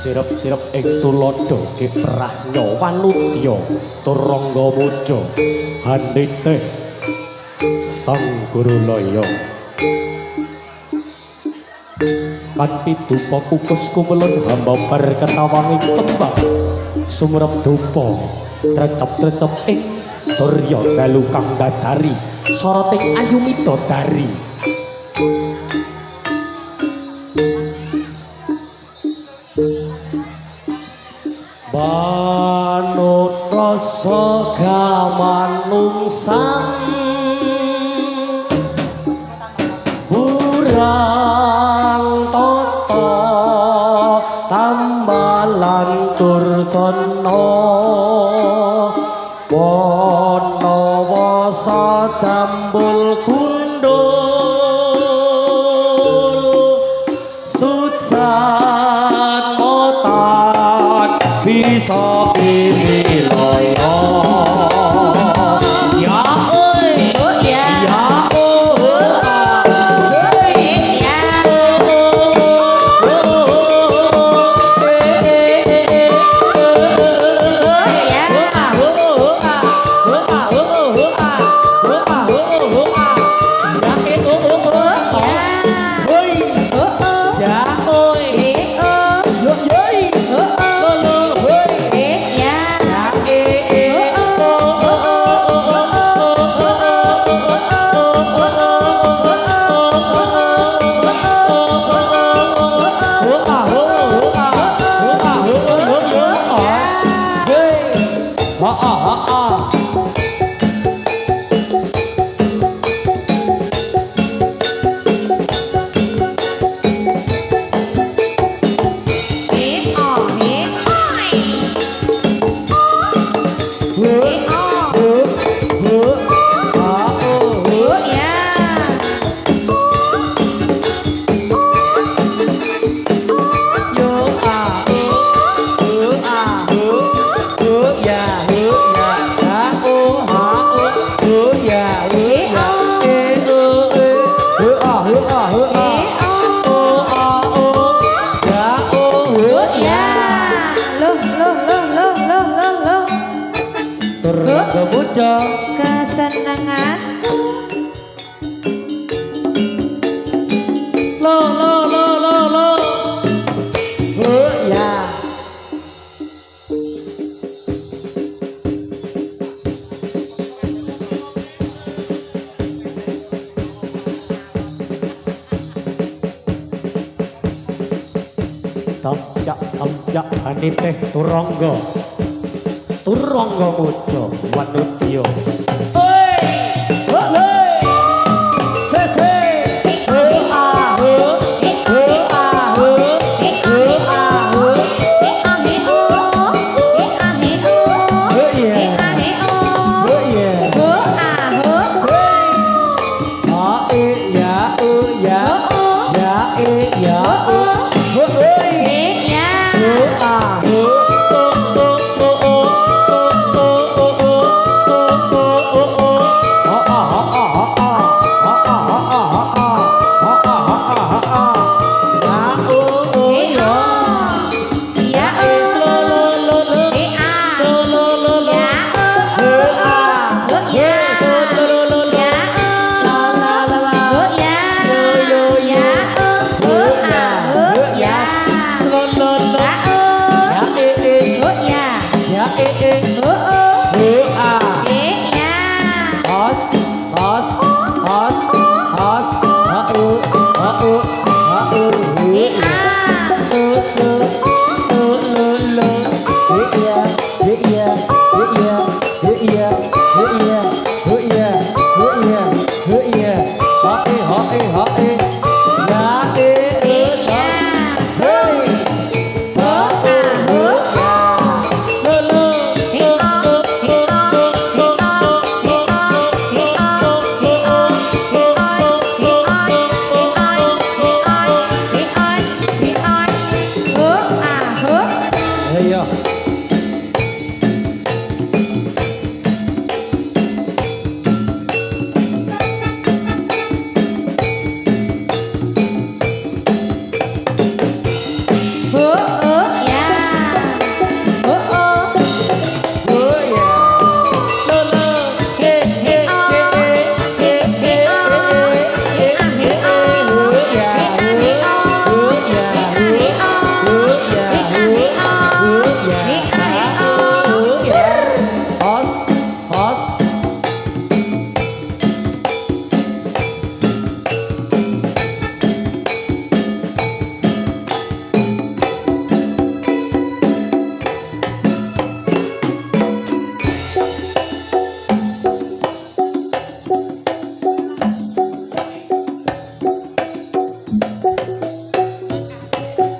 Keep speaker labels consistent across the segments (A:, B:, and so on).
A: Sirep ing tulodo kiprah nyawa nutya turangga muda handite sang guru laya kanthi dupa kukus kumelun hamba berketawanging tembang sumrep dupa trecep-trecep ing surya dalu kang dadari soroting ayu midodari manut rasa gamanungsan urang tata tambalan durjana wana wasa jambul gundul sujan motan bisa pilih loyo ya oi ya
B: kesenanganku
A: lo ya tak amjak hanite turangga muja wanudya oi hei sese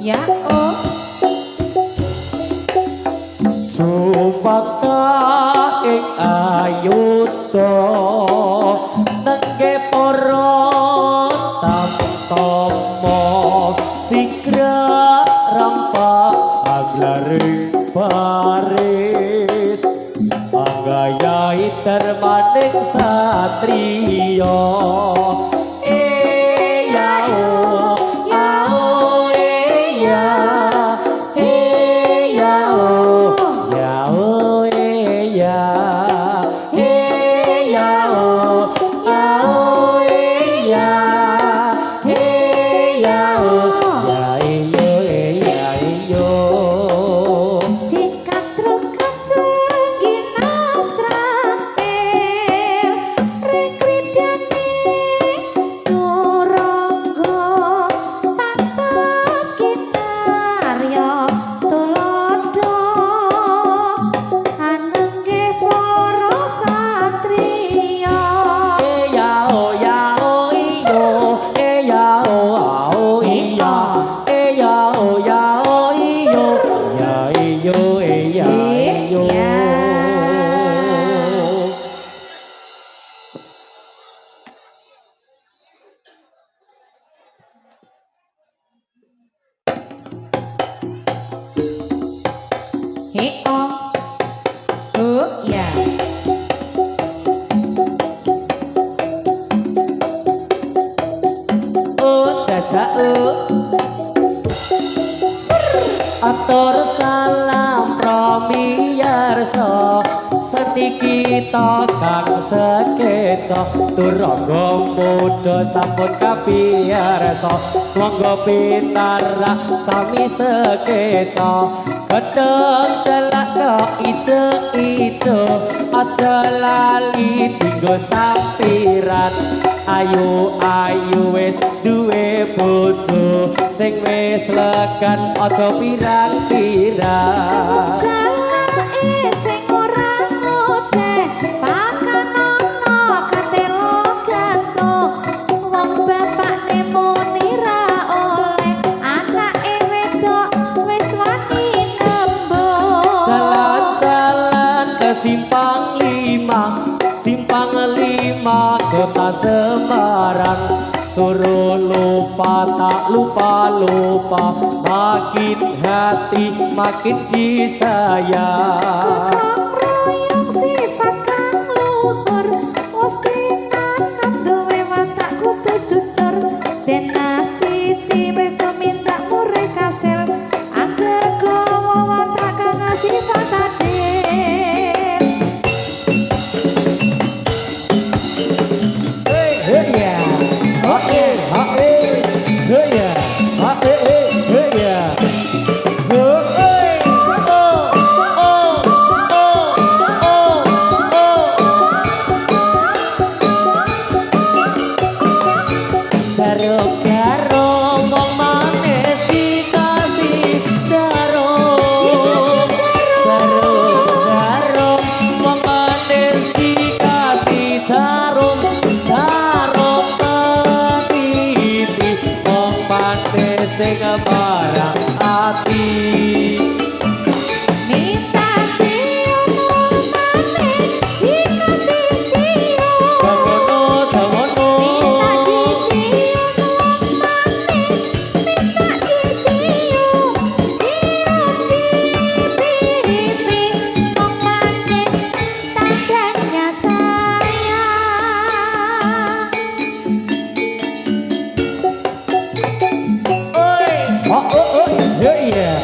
B: Ya, oh.
A: Sumaka ing ayuda nengge para tamtama sigra rampak aglaring baris anggayai termaning satriya Atur salam pramiyarsa seniki kang sekeca turangga muda sampun kapiyarsa swangga pinarak sami sekeca gedheng celak kok ijo-ijo aja lali dinggo sampiran ayu wis duwe bojo sing wis lekan aja pirang-pirang
B: sing ora ngoceh pakanono katelo gantung wong bapakne muni ra oleh anake wedok wis wani nembung
A: jalan-jalan ke simpang lima kota Semarang suruh lupa tak lupa makin hati makin disayang
B: royong sifat kang luhur mesti tanam duwe watak kudu jujur den nasiti mereka minta murah kasil agar kowe watak kang sifat adil
A: hey yeah
B: oh yeah
A: hey yeah hey yeah Jarum wong manis dikasih jarum wong manis dikasih jarum petiti wong manis sing marang ati
B: minta cium wong manis dikasih cium
A: jamono
B: minta dicium minta dicium di pipi wong manis tandanya sayang
A: oh yeah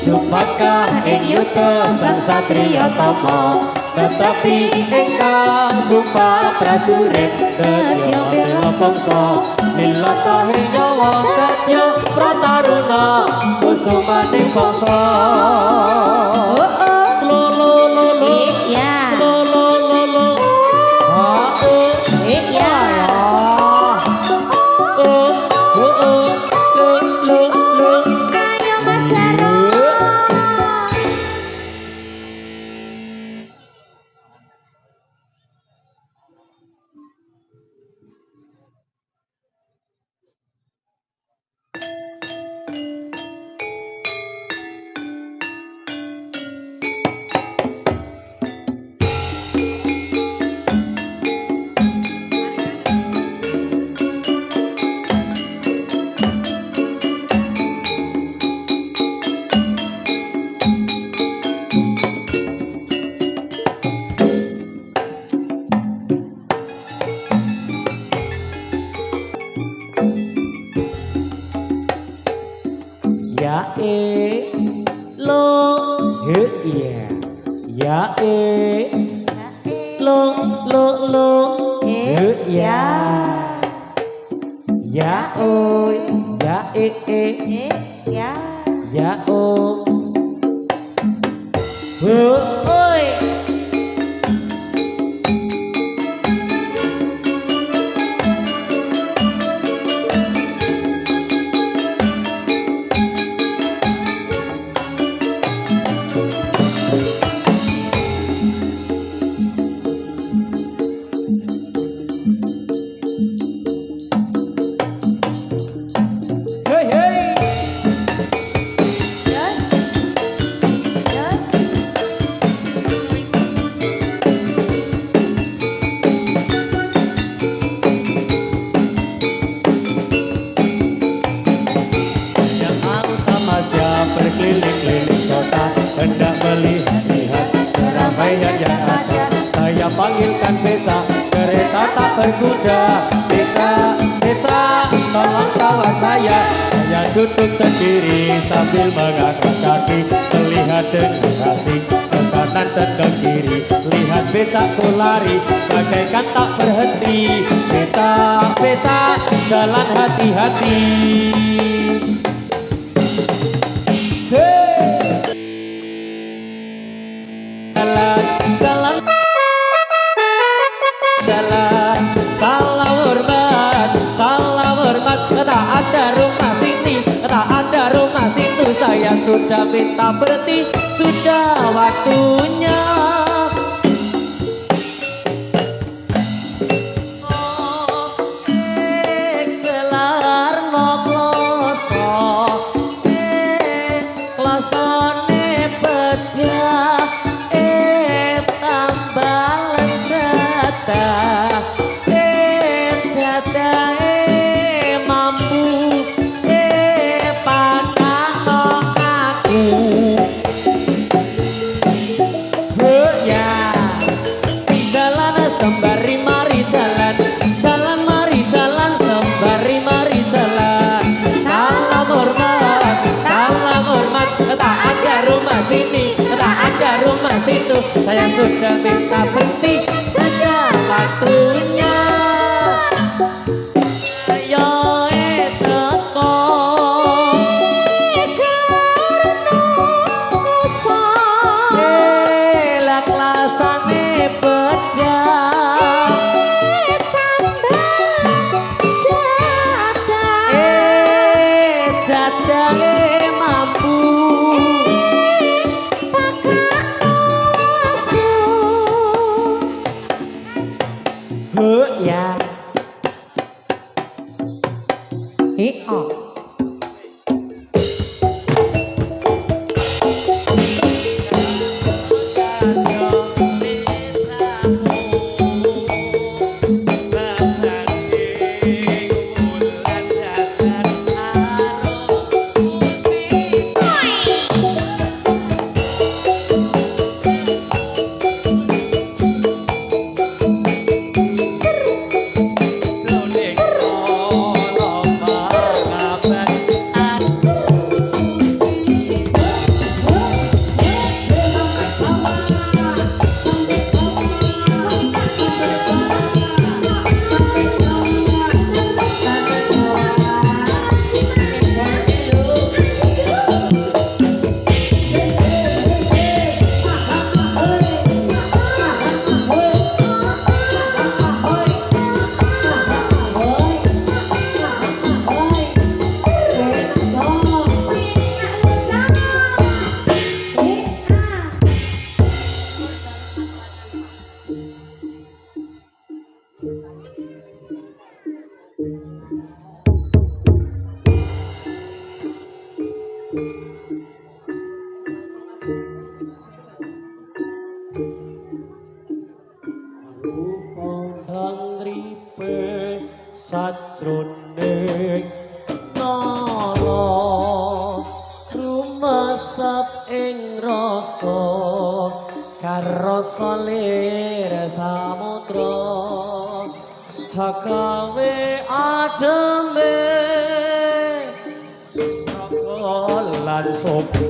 A: Supakah ing yuta sang satriya tama tetapi ingkang sumpah prajurit daya bela bangsa nilatahe nyawa daya prataruna kusumaning bangsa slolololo
B: iya
A: slolololo
B: iya ayo Mas Jarwo
A: ya lo iya ya lo ya ya oi ya
B: ya
A: ya oh oi berkeliling-keliling kota hendak melihat keramaian yang ada. Saya panggilkan beca, kereta tak berkuda. Beca, tolong kawal saya. Saya duduk sendiri sambil mengangkat kaki, melihat dengan asing ke kanan dan ke kiri. Lihat becaku lari, bagaikan tak berhenti. Beca, jalan hati-hati. Jalan, jalan, jalan, salam hormat, tak ada rumah sini, tak ada rumah situ, saya sudah minta berhenti, sudah waktunya. Sembari mari jalan, jalan mari jalan, sembari mari jalan. Salam hormat, tak ada rumah sini, tak ada rumah situ. Saya sudah minta berhenti, sudah waktunya. Ayo teko. Ya. Sajroning nara rumesep ing rasa karasa lir samudra hagawe ademe lan sopo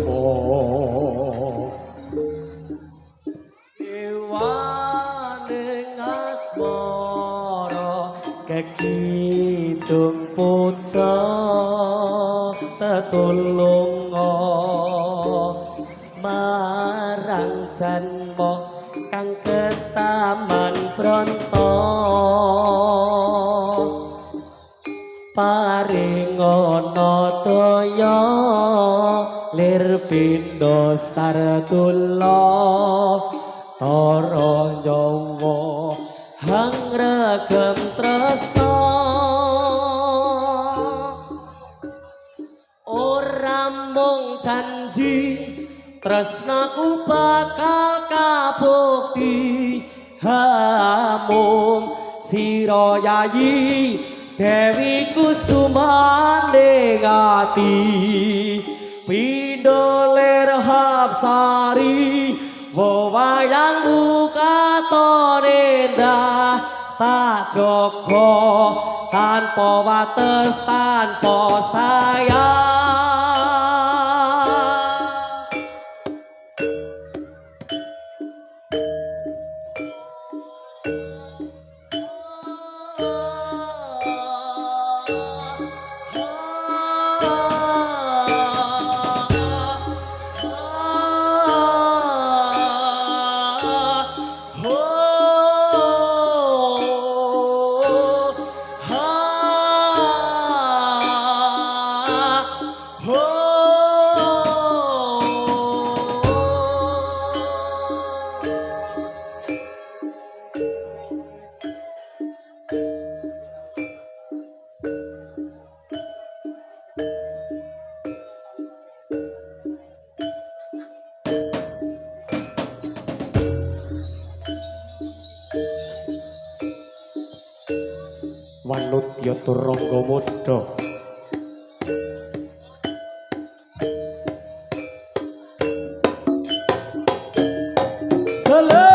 A: dewaning asmara kekidung puja tetulunga marang janma kang ketaman pranta paringana daya lir pindha sartula tara nyawa hang regem tresna ora mung janji tresnaku bakal kabukti hamum sira yayi Dewi Kusumane ngati pindha lir Hapsari wayang buka tonendah tak jaga tanpa wates tanpa sayang. Wanudya turangga mudha Saleh